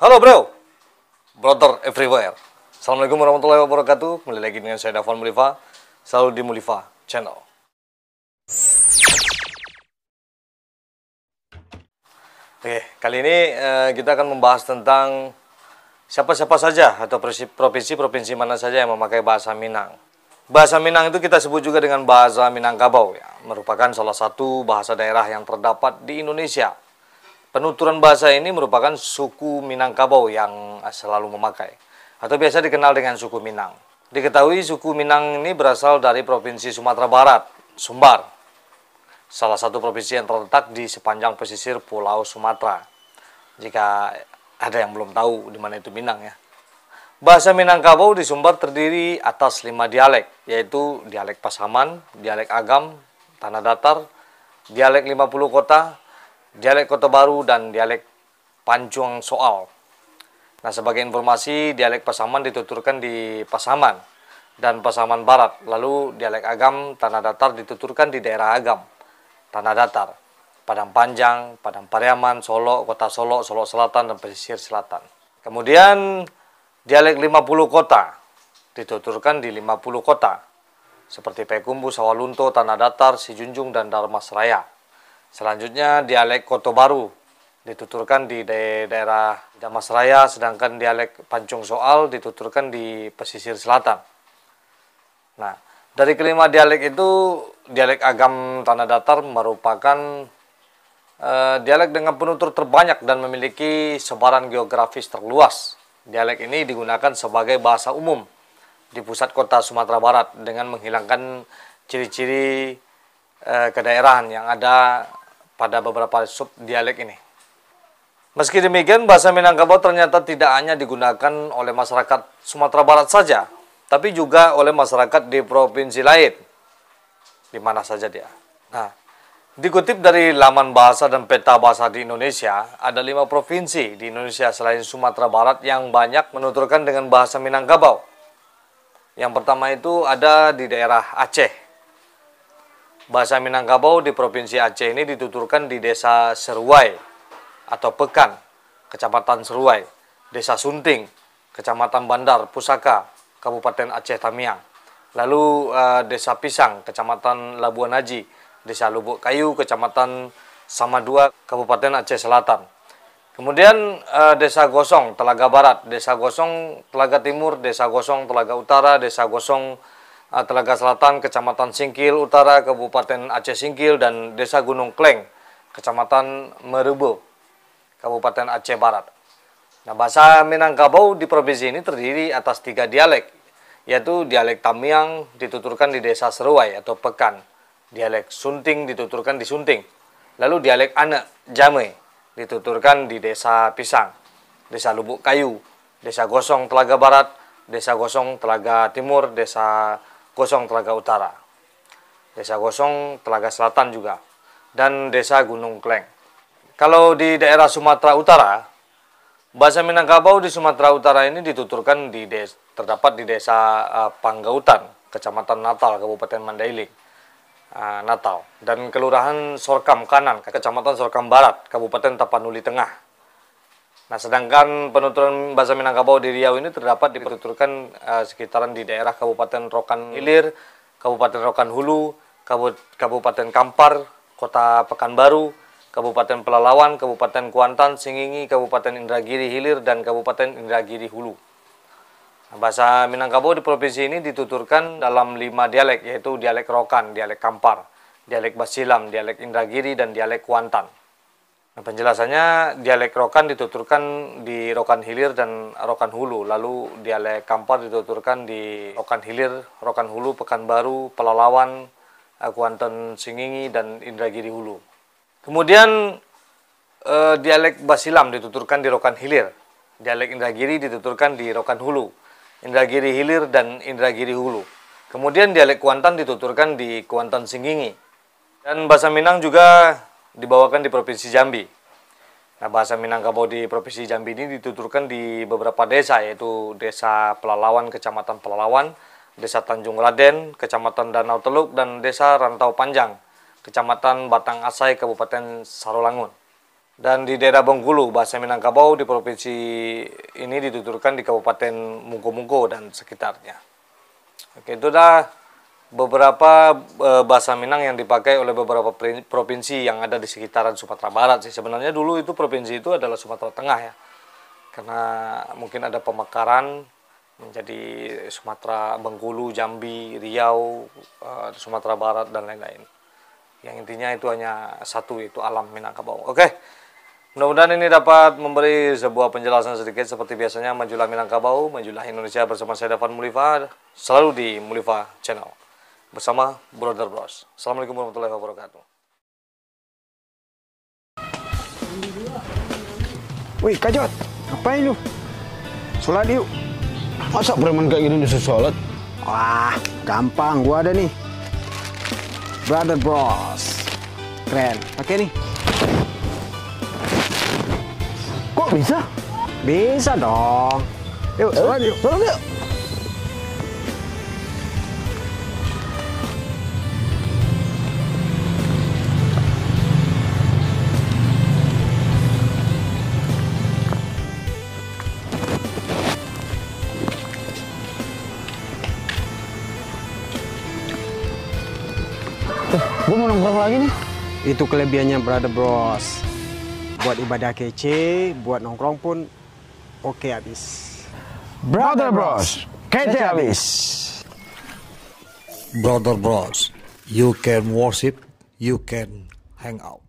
Halo bro, brother everywhere. Assalamualaikum warahmatullahi wabarakatuh. Kembali lagi dengan saya Dafan Mulifa, selalu di Mulifa Channel. Oke, kali ini kita akan membahas tentang siapa-siapa saja atau provinsi-provinsi mana saja yang memakai bahasa Minang. Bahasa Minang itu kita sebut juga dengan bahasa Minangkabau, ya, merupakan salah satu bahasa daerah yang terdapat di Indonesia. Penuturan bahasa ini merupakan suku Minangkabau yang selalu memakai, atau biasa dikenal dengan suku Minang. Diketahui suku Minang ini berasal dari Provinsi Sumatera Barat, Sumbar, salah satu provinsi yang terletak di sepanjang pesisir Pulau Sumatera. Jika ada yang belum tahu di mana itu Minang, ya. Bahasa Minangkabau di Sumbar terdiri atas 5 dialek, yaitu dialek Pasaman, dialek Agam, Tanah Datar, dialek 50 Kota, dialek Kota Baru, dan dialek Pancuang Soal. Nah, sebagai informasi, dialek Pasaman dituturkan di Pasaman dan Pasaman Barat. Lalu dialek Agam, Tanah Datar dituturkan di daerah Agam, Tanah Datar, Padang Panjang, Padang Pariaman, Solo, Kota Solo, Solo Selatan, dan Pesisir Selatan. Kemudian dialek 50 Kota dituturkan di 50 kota, seperti Payakumbuh, Sawalunto, Tanah Datar, Sijunjung, dan Dharmasraya. Selanjutnya dialek Kota Baru dituturkan di daerah Dharmasraya, sedangkan dialek Pancung Soal dituturkan di pesisir selatan. Nah, dari kelima dialek itu, dialek Agam Tanah Datar merupakan dialek dengan penutur terbanyak dan memiliki sebaran geografis terluas. Dialek ini digunakan sebagai bahasa umum di pusat kota Sumatera Barat dengan menghilangkan ciri-ciri kedaerahan yang ada pada beberapa sub dialek ini. Meski demikian, bahasa Minangkabau ternyata tidak hanya digunakan oleh masyarakat Sumatera Barat saja, tapi juga oleh masyarakat di provinsi lain, di mana saja dia. Nah, dikutip dari laman bahasa dan peta bahasa di Indonesia, ada 5 provinsi di Indonesia selain Sumatera Barat yang banyak menuturkan dengan bahasa Minangkabau. Yang pertama itu ada di daerah Aceh. Bahasa Minangkabau di Provinsi Aceh ini dituturkan di Desa Seruai atau Pekan, Kecamatan Seruai, Desa Sunting, Kecamatan Bandar Pusaka, Kabupaten Aceh Tamiang. Lalu Desa Pisang, Kecamatan Labuan Haji, Desa Lubuk Kayu, Kecamatan Samadua, Kabupaten Aceh Selatan. Kemudian Desa Gosong, Telaga Barat, Desa Gosong, Telaga Timur, Desa Gosong, Telaga Utara, Desa Gosong, Telaga Selatan, Kecamatan Singkil Utara, Kabupaten Aceh Singkil, dan Desa Gunung Kleng, Kecamatan Merubo, Kabupaten Aceh Barat. Nah, bahasa Minangkabau di provinsi ini terdiri atas 3 dialek, yaitu dialek Tamiang dituturkan di Desa Seruai atau Pekan, dialek Sunting dituturkan di Sunting, lalu dialek Ane Jame dituturkan di Desa Pisang, Desa Lubuk Kayu, Desa Gosong Telaga Barat, Desa Gosong Telaga Timur, Desa Gosong Telaga Utara, Desa Gosong Telaga Selatan juga, dan Desa Gunung Kleng. Kalau di daerah Sumatera Utara, bahasa Minangkabau di Sumatera Utara ini dituturkan terdapat di Desa Panggautan, Kecamatan Natal, Kabupaten Mandailing, Natal, dan Kelurahan Sorkam Kanan, Kecamatan Sorkam Barat, Kabupaten Tapanuli Tengah. Nah, sedangkan penuturan bahasa Minangkabau di Riau ini terdapat dituturkan sekitaran di daerah Kabupaten Rokan Hilir, Kabupaten Rokan Hulu, Kabupaten Kampar, Kota Pekanbaru, Kabupaten Pelalawan, Kabupaten Kuantan, Singingi, Kabupaten Indragiri Hilir, dan Kabupaten Indragiri Hulu. Nah, bahasa Minangkabau di provinsi ini dituturkan dalam 5 dialek, yaitu dialek Rokan, dialek Kampar, dialek Basilam, dialek Indragiri, dan dialek Kuantan. Nah, penjelasannya, dialek Rokan dituturkan di Rokan Hilir dan Rokan Hulu, lalu dialek Kampar dituturkan di Rokan Hilir, Rokan Hulu, Pekanbaru, Pelalawan, Kuantan, Singingi, dan Indragiri Hulu. Kemudian dialek Basilam dituturkan di Rokan Hilir, dialek Indragiri dituturkan di Rokan Hulu, Indragiri Hilir, dan Indragiri Hulu. Kemudian dialek Kuantan dituturkan di Kuantan Singingi. Dan bahasa Minang juga dibawakan di Provinsi Jambi. Nah, bahasa Minangkabau di Provinsi Jambi ini dituturkan di beberapa desa, yaitu Desa Pelalawan, Kecamatan Pelalawan, Desa Tanjung Raden, Kecamatan Danau Teluk, dan Desa Rantau Panjang, Kecamatan Batang Asai, Kabupaten Sarolangun. Dan di daerah Bengkulu, bahasa Minangkabau di provinsi ini dituturkan di Kabupaten Mungko-Mungko dan sekitarnya. Oke, itu dah beberapa bahasa Minang yang dipakai oleh beberapa provinsi yang ada di sekitaran Sumatera Barat sih. Sebenarnya dulu itu provinsi itu adalah Sumatera Tengah ya. Karena mungkin ada pemekaran menjadi Sumatera, Bengkulu, Jambi, Riau, Sumatera Barat dan lain-lain. Yang intinya itu hanya satu, itu alam Minangkabau. Oke. Mudah-mudahan ini dapat memberi sebuah penjelasan sedikit seperti biasanya. Majulah Minangkabau, majulah Indonesia bersama saya Davan Mulifa, selalu di Mulifa Channel bersama Brother Bros. Assalamualaikum warahmatullahi wabarakatuh. Wih, Kajot, ngapain lu? Sholat yuk. Masa preman kayak gini disuruh sholat? Wah, gampang, gua ada nih. Brother Bros. Keren, pakai nih. Kok bisa? Bisa dong. Yuk, sholat yuk. Sholat yuk. Gue mau nongkrong lagi nih. Itu kelebihannya Brother Bros. Buat ibadah kece, buat nongkrong pun oke habis. Brother Bros, kece habis. Brother Bros, you can worship, you can hang out.